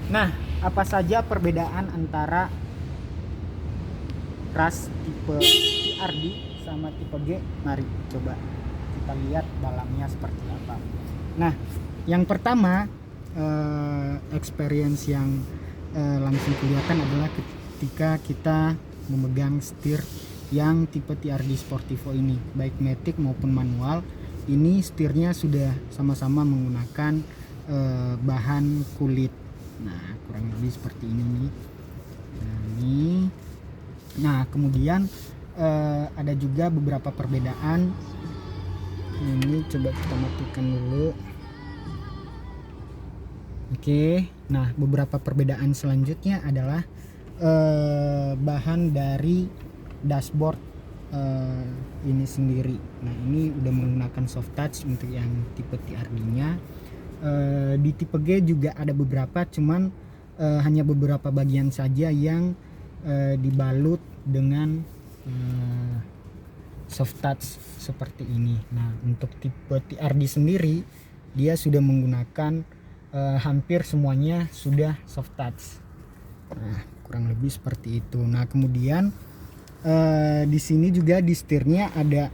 Nah, apa saja perbedaan antara ras tipe TRD sama tipe G? Mari coba kita lihat dalamnya seperti apa. Nah, yang pertama experience yang langsung kelihatan adalah ketika kita memegang setir yang tipe TRD Sportivo ini, baik matic maupun manual. Ini setirnya sudah sama-sama menggunakan bahan kulit. Nah, kurang lebih seperti ini nih. Nah, kemudian ada juga beberapa perbedaan. Ini coba kita matikan dulu. Oke, nah beberapa perbedaan selanjutnya adalah bahan dari dashboard ini sendiri. Nah, ini udah menggunakan soft touch untuk yang tipe TRD-nya. Di tipe G juga ada beberapa, cuman hanya beberapa bagian saja yang dibalut dengan soft touch seperti ini. Nah, untuk tipe TRD sendiri dia sudah menggunakan hampir semuanya sudah soft touch. Nah, kurang lebih seperti itu. Nah, kemudian di sini juga di setirnya ada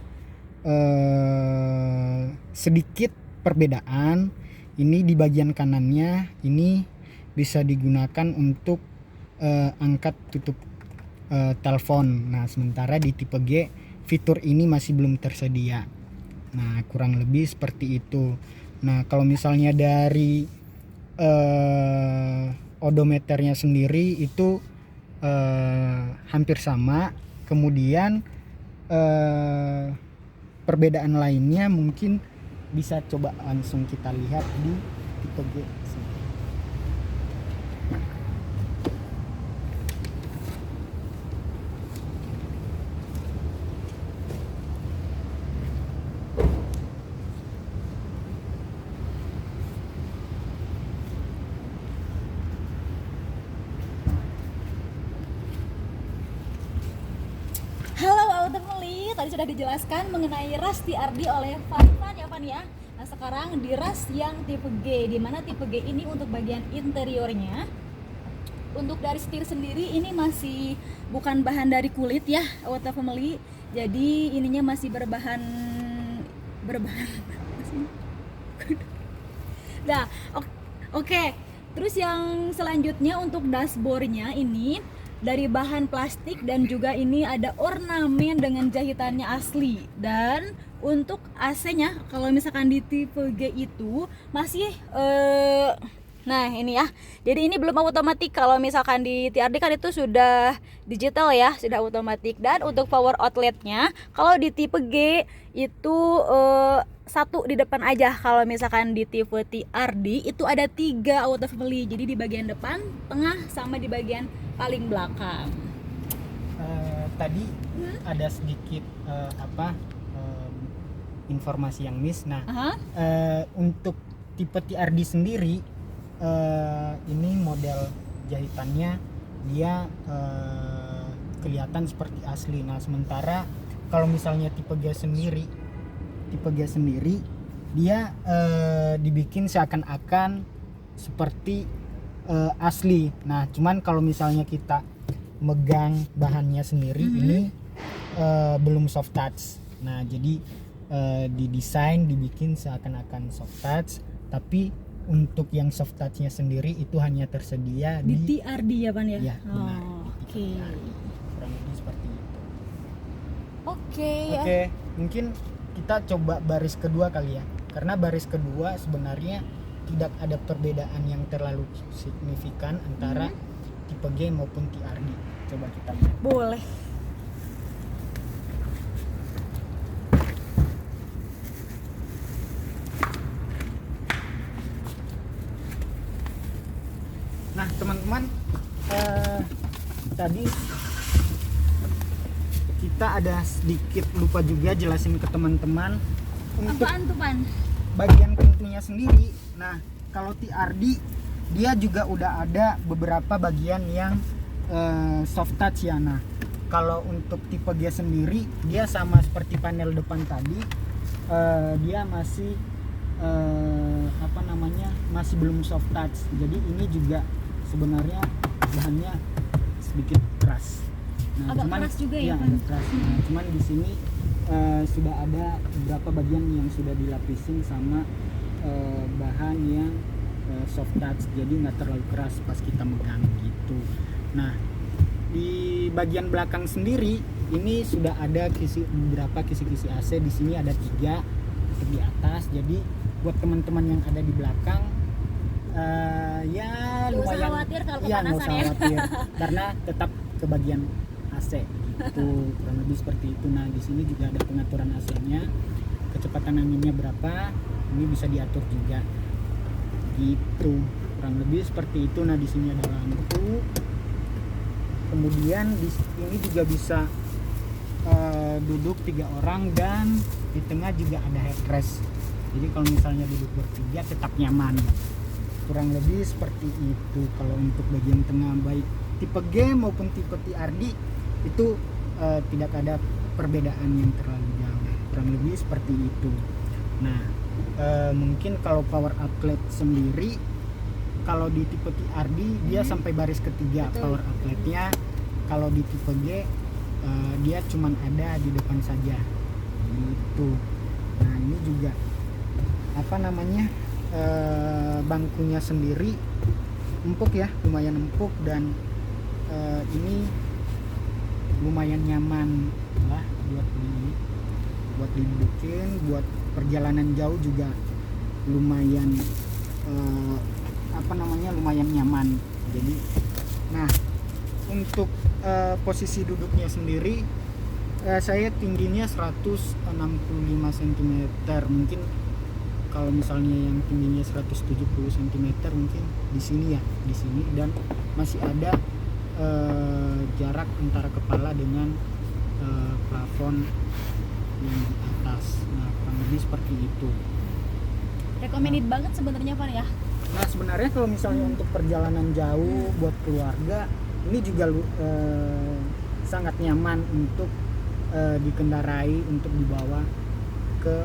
sedikit perbedaan. Ini di bagian kanannya ini bisa digunakan untuk angkat tutup telepon. Nah, sementara di tipe G fitur ini masih belum tersedia. Nah, kurang lebih seperti itu. Nah, kalau misalnya dari odometernya sendiri itu hampir sama. Kemudian perbedaan lainnya mungkin bisa coba langsung kita lihat di tipe G. Halo Auto Family, tadi sudah dijelaskan mengenai ras TRD oleh Fanfan ya Fan ya. Nah, sekarang di ras yang tipe G, di mana tipe G ini untuk bagian interiornya. Untuk dari setir sendiri ini masih bukan bahan dari kulit ya Auto Family. Jadi ininya masih berbahan Nah, oke. Terus yang selanjutnya untuk dashboardnya ini dari bahan plastik dan juga ini ada ornamen dengan jahitannya asli. Dan untuk AC-nya kalau misalkan di tipe G itu masih nah ini ya. Jadi ini belum otomatis. Kalau misalkan di TRD kan itu sudah digital ya, sudah otomatis. Dan untuk power outletnya kalau di tipe G itu satu di depan aja. Kalau misalkan di tipe TRD itu ada 3 auto family. Jadi di bagian depan, tengah, sama di bagian paling belakang. Tadi ada sedikit informasi yang miss. Nah, untuk tipe TRD sendiri ini model jahitannya dia kelihatan seperti asli. Nah, sementara kalau misalnya tipe G sendiri dia dibikin seakan-akan seperti asli. Nah, cuman kalau misalnya kita megang bahannya sendiri ini belum soft touch. Nah, jadi didesain dibikin seakan-akan soft touch, tapi untuk yang soft touch-nya sendiri itu hanya tersedia di TRD ya Pan ya? Ya, benar. Oke. Kurang lebih seperti itu. Oke. Mungkin kita coba baris kedua kali ya. Karena baris kedua sebenarnya tidak ada perbedaan yang terlalu signifikan antara tipe G maupun TRD. Coba kita lihat. Boleh. Nah, teman-teman, tadi kita ada sedikit lupa juga jelasin ke teman-teman untuk Apaan tuh Pan? bagian pintunya sendiri. Nah, kalau TRD dia juga udah ada beberapa bagian yang soft touch ya. Nah, kalau untuk tipe G sendiri dia sama seperti panel depan tadi, dia masih masih belum soft touch. Jadi ini juga sebenarnya bahannya sedikit keras. Agak keras juga ya, Van? agak keras. Nah, cuman di sini sudah ada beberapa bagian yang sudah dilapisin sama bahan yang soft touch, jadi nggak terlalu keras pas kita megang gitu. Nah, di bagian belakang sendiri ini sudah ada beberapa kisi-kisi AC. Di sini ada 3 untuk di atas. Jadi buat teman-teman yang ada di belakang ya Nggak usah lumayan, khawatir kalau ya nggak kepanasan usah ya. khawatir karena tetap ke bagian AC gitu, kurang lebih seperti itu. Nah, di sini juga ada pengaturan AC-nya, kecepatan anginnya berapa, ini bisa diatur juga gitu, kurang lebih seperti itu. Nah, di sini ada lampu, kemudian di sini juga bisa duduk 3 orang, dan di tengah juga ada headrest, jadi kalau misalnya duduk bertiga tetap nyaman, kurang lebih seperti itu. Kalau untuk bagian tengah baik tipe G maupun tipe TRD itu tidak ada perbedaan yang terlalu jauh, kurang lebih seperti itu. Nah, mungkin kalau power outlet sendiri, kalau di tipe TRD dia sampai baris ketiga. Betul. Power outletnya. Kalau di tipe G dia cuman ada di depan saja gitu. Nah, ini juga apa namanya, bangkunya sendiri empuk ya, lumayan empuk, dan ini lumayan nyaman lah buat didudukin, buat perjalanan jauh juga lumayan lumayan nyaman. Jadi, nah, untuk posisi duduknya sendiri, saya tingginya 165 cm. Mungkin kalau misalnya yang tingginya 170 cm mungkin di sini ya, di sini, dan masih ada jarak antara kepala dengan plafon yang di atas. Nah, kurang lebih seperti itu. Recommended banget sebenarnya, Van ya. Nah, sebenarnya kalau misalnya untuk perjalanan jauh buat keluarga, ini juga sangat nyaman untuk dikendarai, untuk dibawa ke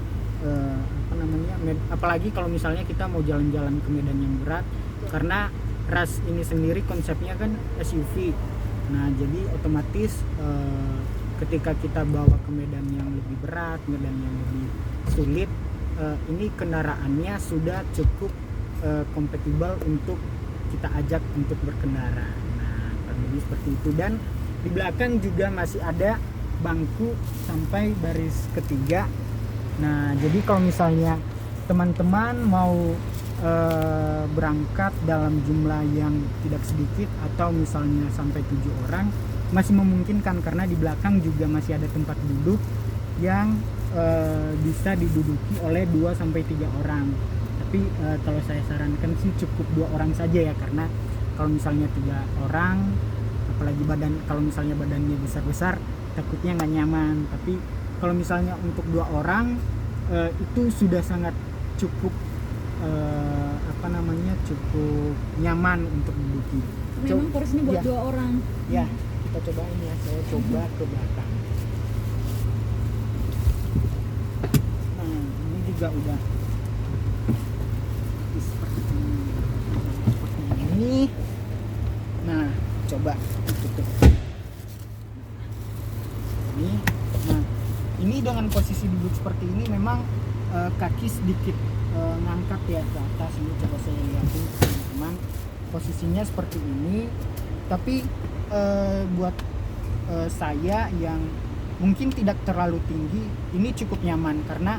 apalagi kalau misalnya kita mau jalan-jalan ke medan yang berat, karena ras ini sendiri konsepnya kan SUV. Nah, jadi otomatis ketika kita bawa ke medan yang lebih berat, medan yang lebih sulit, ini kendaraannya sudah cukup kompatibel untuk kita ajak untuk berkendara. Nah, kurang lebih seperti itu. Dan di belakang juga masih ada bangku sampai baris ketiga. Nah, jadi kalau misalnya teman-teman mau berangkat dalam jumlah yang tidak sedikit, atau misalnya sampai 7 orang, masih memungkinkan karena di belakang juga masih ada tempat duduk yang bisa diduduki oleh 2 sampai 3 orang. Tapi kalau saya sarankan sih cukup 2 orang saja ya, karena kalau misalnya 3 orang, apalagi kalau misalnya badannya besar-besar, takutnya nggak nyaman. Tapi kalau misalnya untuk 2 orang itu sudah sangat cukup cukup nyaman untuk duduki. Memang porsinya buat ya, 2 orang. Ya, kita cobain ya. Saya coba ke belakang. Nah, ini juga udah seperti ini. Nah, coba tutup. Ini, nah, ini dengan posisi duduk seperti ini memang kaki sedikit ngangkat ya ke atas. Ini coba saya lihatin teman-teman, posisinya seperti ini. Tapi buat saya yang mungkin tidak terlalu tinggi, ini cukup nyaman karena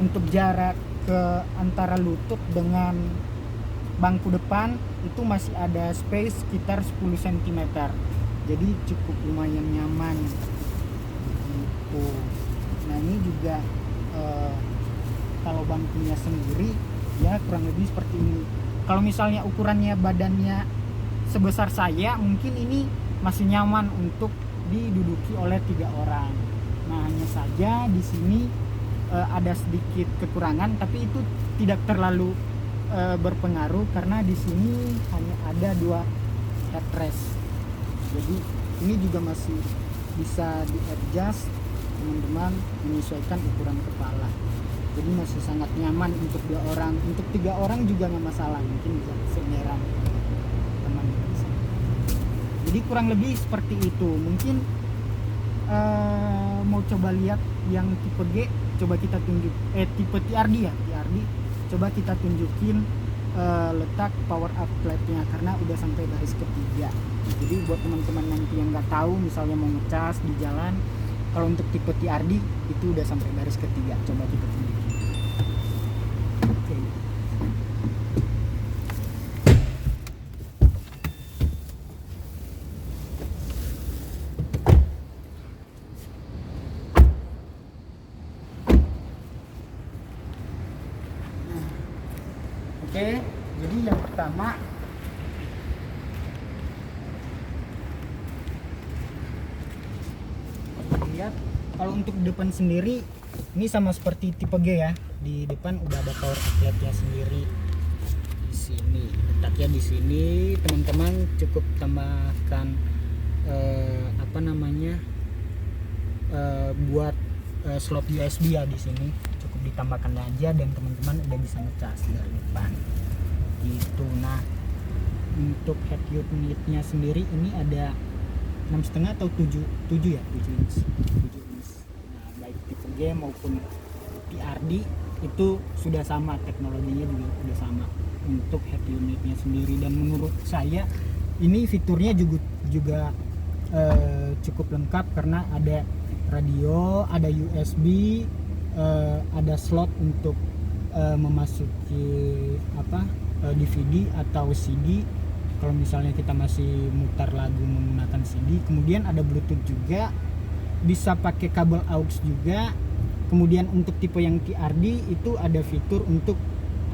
untuk jarak ke antara lutut dengan bangku depan itu masih ada space sekitar 10 cm. Jadi cukup lumayan nyaman gitu. Nah, ini juga kalau bangkunya sendiri ya kurang lebih seperti ini. Kalau misalnya ukurannya badannya sebesar saya, mungkin ini masih nyaman untuk diduduki oleh 3 orang. Nah, hanya saja di sini ada sedikit kekurangan, tapi itu tidak terlalu berpengaruh karena di sini hanya ada 2 headrest. Jadi ini juga masih bisa di-adjust teman-teman menyesuaikan ukuran kepala. Jadi masih sangat nyaman untuk 2 orang. Untuk 3 orang juga nggak masalah, mungkin bisa segeran teman. Jadi kurang lebih seperti itu. Mungkin mau coba lihat yang tipe G, coba kita tunjuk tipe TRD ya, TRD. Coba kita tunjukin letak power outletnya karena udah sampai baris ketiga. Jadi buat teman-teman nanti yang nggak tahu, misalnya mau ngecas di jalan, kalau untuk tipe TRD itu udah sampai baris ketiga. Coba kita tunjukin. Oke. Oke, jadi yang pertama lihat kalau untuk depan sendiri ini sama seperti tipe G ya. Di depan udah ada power outletnya sendiri. Di sini letaknya di sini, teman-teman cukup tambahkan buat slot USB ya di sini. Cukup ditambahkan aja dan teman-teman udah bisa ngecas dari depan gitu. Nah, untuk head unitnya sendiri ini ada 6,5 atau 7 ya, 7 inch. Nah, baik tipe G maupun TRD itu sudah sama, teknologinya juga sudah sama untuk head unitnya sendiri. Dan menurut saya ini fiturnya juga cukup lengkap karena ada radio, ada USB, ada slot untuk memasuki DVD atau CD kalau misalnya kita masih mutar lagu menggunakan CD. Kemudian ada Bluetooth juga, bisa pakai kabel aux juga. Kemudian untuk tipe yang TRD itu ada fitur untuk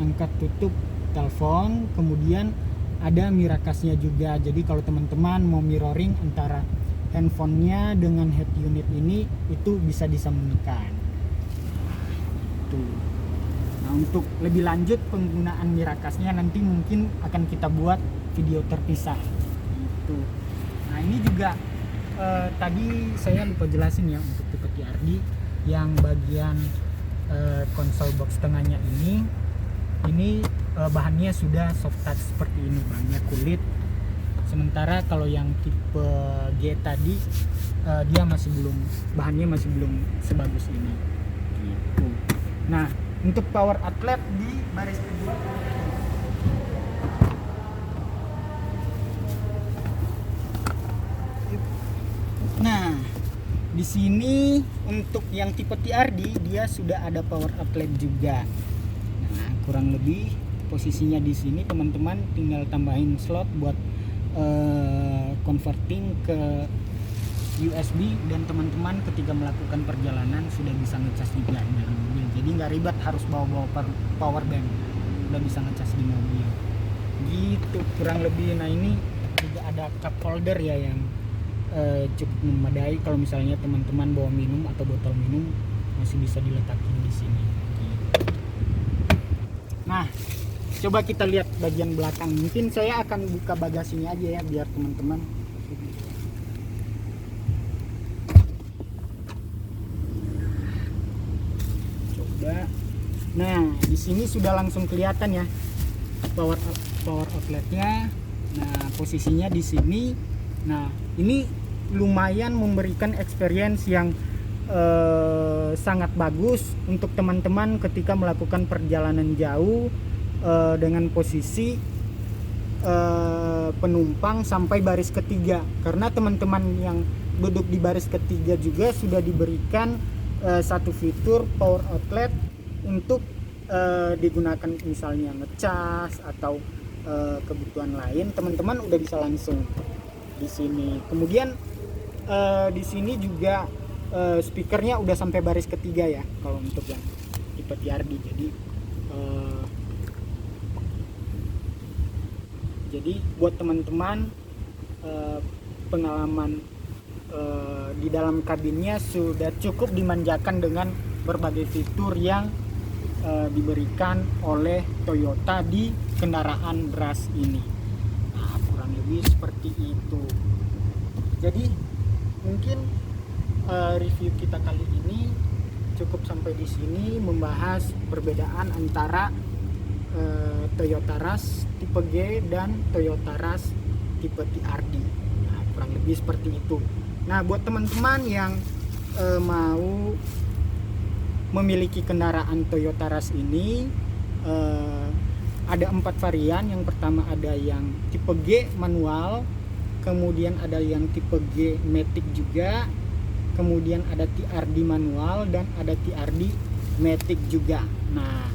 angkat tutup telepon. Kemudian ada miracasnya juga, jadi kalau teman-teman mau mirroring antara handphonenya dengan head unit ini itu bisa disambungkan. Nah, untuk lebih lanjut penggunaan miracasnya nanti mungkin akan kita buat video terpisah gitu. Nah, ini juga tadi saya lupa jelasin ya untuk tipe TRD yang bagian konsol box tengahnya ini bahannya sudah soft touch seperti ini, bahannya kulit. Sementara kalau yang tipe G tadi dia bahannya masih belum sebagus ini gitu. Nah, untuk power outlet di baris kedua, nah di sini untuk yang tipe TRD dia sudah ada power outlet juga. Nah, kurang lebih posisinya di sini teman-teman tinggal tambahin slot buat converting ke USB, dan teman-teman ketika melakukan perjalanan sudah bisa ngecas juga dari mobil. Jadi nggak ribet harus bawa power bank, udah bisa ngecas di mobil gitu kurang lebih. Nah, ini juga ada cup holder ya yang cukup memadai kalau misalnya teman-teman bawa minum atau botol minum masih bisa diletakin di sini gitu. Nah, coba kita lihat bagian belakang. Mungkin saya akan buka bagasinya aja ya biar teman-teman. Coba. Nah, di sini sudah langsung kelihatan ya power outletnya. Nah, posisinya di sini. Nah, ini lumayan memberikan experience yang sangat bagus untuk teman-teman ketika melakukan perjalanan jauh dengan posisi penumpang sampai baris ketiga, karena teman-teman yang duduk di baris ketiga juga sudah diberikan satu fitur power outlet untuk digunakan misalnya ngecas atau kebutuhan lain. Teman-teman udah bisa langsung di sini. Kemudian di sini juga speakernya udah sampai baris ketiga ya kalau untuk yang tipe TRD. Jadi buat teman-teman pengalaman di dalam kabinnya sudah cukup dimanjakan dengan berbagai fitur yang diberikan oleh Toyota di kendaraan Rush ini. Nah, kurang lebih seperti itu. Jadi mungkin review kita kali ini cukup sampai di sini, membahas perbedaan antara Toyota Rush tipe G dan Toyota Rush tipe TRD. Nah, kurang lebih seperti itu. Nah, buat teman-teman yang mau memiliki kendaraan Toyota Rush ini, ada 4 varian. Yang pertama ada yang tipe G manual, kemudian ada yang tipe G Matic juga, kemudian ada TRD manual, dan ada TRD Matic juga. Nah,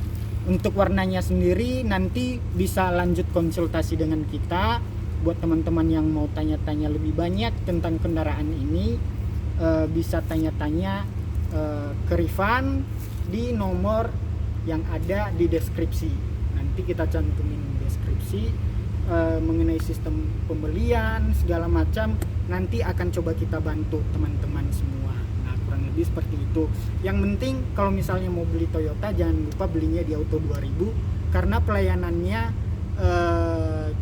untuk warnanya sendiri nanti bisa lanjut konsultasi dengan kita. Buat teman-teman yang mau tanya-tanya lebih banyak tentang kendaraan ini, bisa tanya-tanya ke Rifan di nomor yang ada di deskripsi. Nanti kita cantumin deskripsi mengenai sistem pembelian segala macam. Nanti akan coba kita bantu teman-teman semua. Nah, kurang lebih seperti itu. Yang penting kalau misalnya mau beli Toyota, jangan lupa belinya di Auto 2000 karena pelayanannya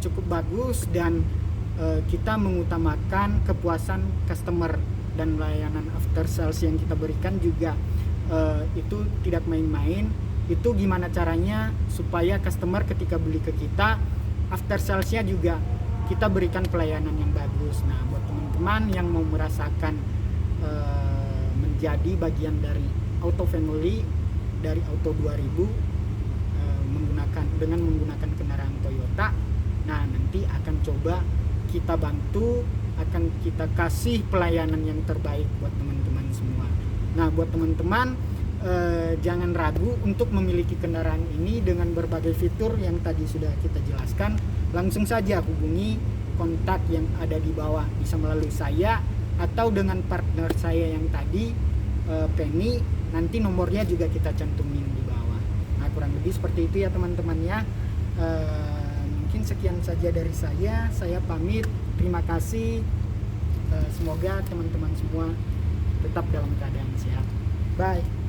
cukup bagus, dan kita mengutamakan kepuasan customer, dan layanan after sales yang kita berikan juga itu tidak main-main. Itu gimana caranya supaya customer ketika beli ke kita, after salesnya juga kita berikan pelayanan yang bagus. Nah, buat teman-teman yang mau merasakan menjadi bagian dari Auto Family, dari Auto 2000, dengan menggunakan kendaraan Toyota, nah nanti akan coba kita bantu, akan kita kasih pelayanan yang terbaik buat teman-teman semua. Nah, buat teman-teman jangan ragu untuk memiliki kendaraan ini dengan berbagai fitur yang tadi sudah kita jelaskan. Langsung saja hubungi kontak yang ada di bawah, bisa melalui saya atau dengan partner saya yang tadi, Penny. Nanti nomornya juga kita cantumin di bawah. Nah, kurang lebih seperti itu ya teman-teman ya. Mungkin sekian saja dari saya pamit. Terima kasih. Semoga teman-teman semua tetap dalam keadaan sehat. Bye.